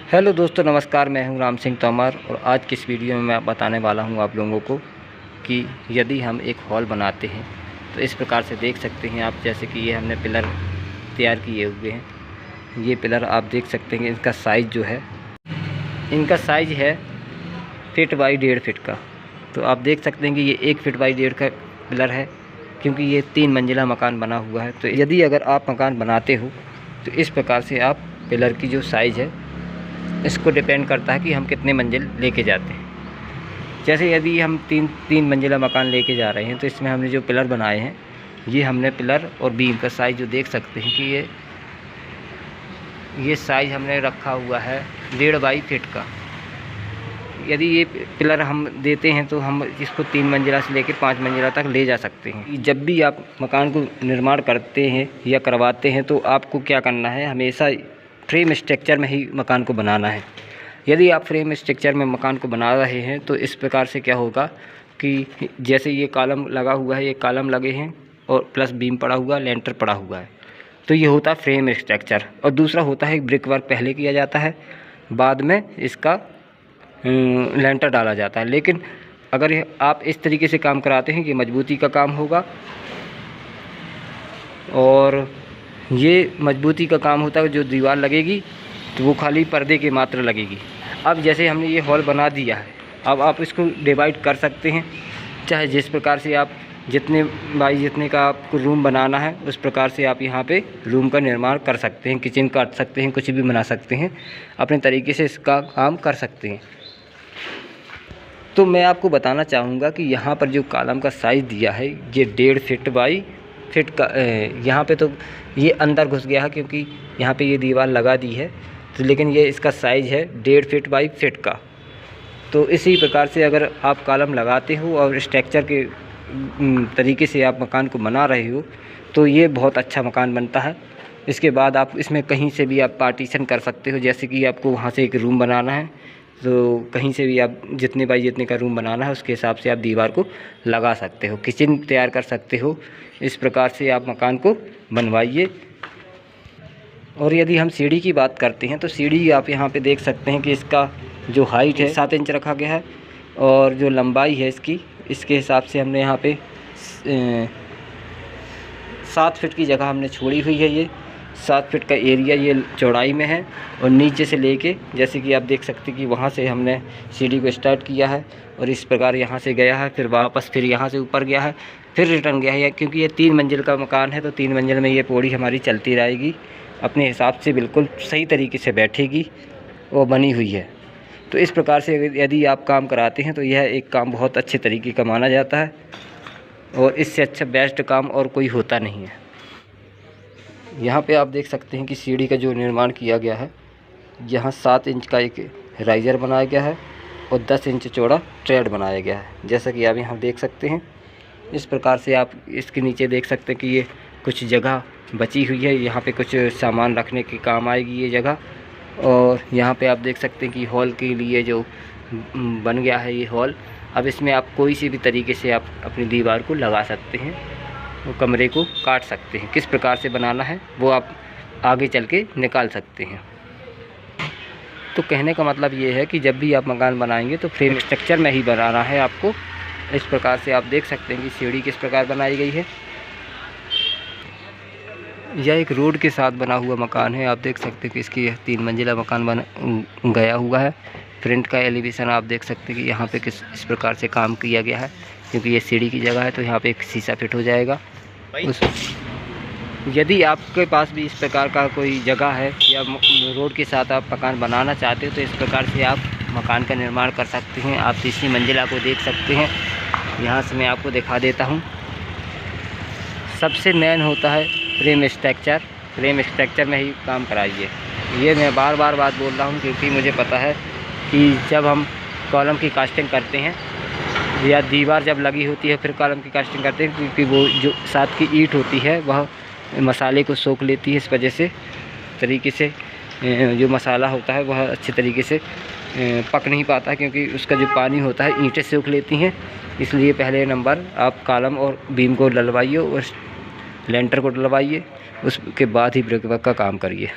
Hello दोस्तों, नमस्कार। मैं हूं राम सिंह तोमर और आज की इस वीडियो में मैं बताने वाला हूं आप लोगों को कि यदि हम एक हॉल बनाते हैं तो इस प्रकार से देख सकते हैं आप। जैसे कि ये हमने पिलर तैयार किए हुए हैं। ये पिलर आप देख सकते हैं, इनका साइज़ जो है, इनका साइज़ है फीट बाई 1.5 फीट का। तो आप देख सकते हैं कि ये 1 फीट बाई 1.5 का पिलर है, क्योंकि ये 3 मंजिला मकान बना हुआ है। तो यदि अगर आप मकान बनाते हो तो इस प्रकार से आप पिलर की जो साइज़ है, इसको डिपेंड करता है कि हम कितने मंजिल लेके जाते हैं। जैसे यदि हम तीन मंजिला मकान लेके जा रहे हैं तो इसमें हमने जो पिलर बनाए हैं, ये हमने पिलर और बीम का साइज़ जो देख सकते हैं कि ये साइज़ हमने रखा हुआ है 1.5 बाई फीट का। यदि ये पिलर हम देते हैं तो हम इसको 3 मंजिला से लेकर 5 मंजिला तक ले जा सकते हैं। जब भी आप मकान को निर्माण करते हैं या करवाते हैं तो आपको क्या करना है, हमेशा फ्रेम स्ट्रक्चर में ही मकान को बनाना है। यदि आप फ्रेम स्ट्रक्चर में मकान को बना रहे हैं तो इस प्रकार से क्या होगा कि जैसे ये कॉलम लगा हुआ है, ये कॉलम लगे हैं और प्लस बीम पड़ा हुआ, लेंटर पड़ा हुआ है, तो ये होता है फ्रेम स्ट्रक्चर। और दूसरा होता है ब्रिक वर्क, पहले किया जाता है, बाद में इसका लेंटर डाला जाता है। लेकिन अगर आप इस तरीके से काम कराते हैं कि मजबूती का काम होगा, और ये मजबूती का काम होता है। जो दीवार लगेगी तो वो खाली पर्दे की मात्रा लगेगी। अब जैसे हमने ये हॉल बना दिया है, अब आप इसको डिवाइड कर सकते हैं, चाहे जिस प्रकार से आप जितने का आपको रूम बनाना है उस प्रकार से आप यहाँ पे रूम का निर्माण कर सकते हैं। किचन काट सकते हैं, कुछ भी बना सकते हैं, अपने तरीके से इसका काम कर सकते हैं। तो मैं आपको बताना चाहूँगा कि यहाँ पर जो कॉलम का साइज़ दिया है ये 1.5 फीट बाई फीट का। यहाँ पे तो ये अंदर घुस गया है क्योंकि यहाँ पे ये दीवार लगा दी है, तो लेकिन ये इसका साइज़ है 1.5 फीट बाई फीट का। तो इसी प्रकार से अगर आप कॉलम लगाते हो और स्ट्रक्चर के तरीके से आप मकान को बना रहे हो तो ये बहुत अच्छा मकान बनता है। इसके बाद आप इसमें कहीं से भी आप पार्टीशन कर सकते हो। जैसे कि आपको वहाँ से एक रूम बनाना है तो कहीं से भी आप जितने बाई जितने का रूम बनाना है उसके हिसाब से आप दीवार को लगा सकते हो, किचन तैयार कर सकते हो। इस प्रकार से आप मकान को बनवाइए। और यदि हम सीढ़ी की बात करते हैं तो सीढ़ी आप यहाँ पे देख सकते हैं कि इसका जो हाइट है 7 इंच रखा गया है, और जो लंबाई है इसके हिसाब से हमने यहाँ पे 7 फीट की जगह हमने छोड़ी हुई है। ये 7 फीट का एरिया ये चौड़ाई में है, और नीचे से लेके जैसे कि आप देख सकते हैं कि वहाँ से हमने सीढ़ी को स्टार्ट किया है और इस प्रकार यहाँ से गया है, फिर वापस फिर यहाँ से ऊपर गया है, फिर रिटर्न गया है। क्योंकि ये 3 मंजिल का मकान है तो 3 मंजिल में ये पौड़ी हमारी चलती रहेगी, अपने हिसाब से बिल्कुल सही तरीके से बैठेगी और बनी हुई है। तो इस प्रकार से यदि आप काम कराते हैं तो यह एक काम बहुत अच्छे तरीके का माना जाता है, और इससे अच्छा बेस्ट काम और कोई होता नहीं है। यहाँ पे आप देख सकते हैं कि सीढ़ी का जो निर्माण किया गया है, यहाँ 7 इंच का एक राइज़र बनाया गया है और 10 इंच चौड़ा ट्रेड बनाया गया है, जैसा कि आप यहाँ देख सकते हैं। इस प्रकार से आप इसके नीचे देख सकते हैं कि ये कुछ जगह बची हुई है, यहाँ पे कुछ सामान रखने के काम आएगी ये जगह। और यहाँ पे आप देख सकते हैं कि हॉल के लिए जो बन गया है ये हॉल, अब इसमें आप कोई सी भी तरीके से आप अपनी दीवार को लगा सकते हैं, वो कमरे को काट सकते हैं। किस प्रकार से बनाना है वो आप आगे चल के निकाल सकते हैं। तो कहने का मतलब ये है कि जब भी आप मकान बनाएंगे तो फ्रेम स्ट्रक्चर में ही बनाना है आपको। इस प्रकार से आप देख सकते हैं कि सीढ़ी किस प्रकार बनाई गई है। यह एक रोड के साथ बना हुआ मकान है। आप देख सकते हैं कि इसकी 3 मंजिला मकान बन गया हुआ है। फ्रंट का एलिवेशन आप देख सकते हैं कि यहाँ पे इस प्रकार से काम किया गया है, क्योंकि ये सीढ़ी की जगह है तो यहाँ पे एक शीशा फिट हो जाएगा। यदि आपके पास भी इस प्रकार का कोई जगह है या रोड के साथ आप मकान बनाना चाहते हो तो इस प्रकार से आप मकान का निर्माण कर सकते हैं। आप तीसरी मंजिला को देख सकते हैं, यहाँ से मैं आपको दिखा देता हूँ। सबसे मेन होता है फ्रेम स्ट्रक्चर। फ्रेम स्ट्रक्चर में ही काम कराइए। ये मैं बार बार बात बोल रहा हूँ क्योंकि मुझे पता है कि जब हम कॉलम की कास्टिंग करते हैं या दीवार जब लगी होती है फिर कॉलम की कास्टिंग करते हैं, क्योंकि वो जो साथ की ईंट होती है वह मसाले को सोख लेती है। इस वजह से तरीके से जो मसाला होता है वह अच्छे तरीके से पक नहीं पाता है, क्योंकि उसका जो पानी होता है ईंटें सोख लेती हैं। इसलिए पहले नंबर आप कॉलम और बीम को डलवाइए और लेंटर को डलवाइए, उसके बाद ही ब्रिक वर्क का काम करिए।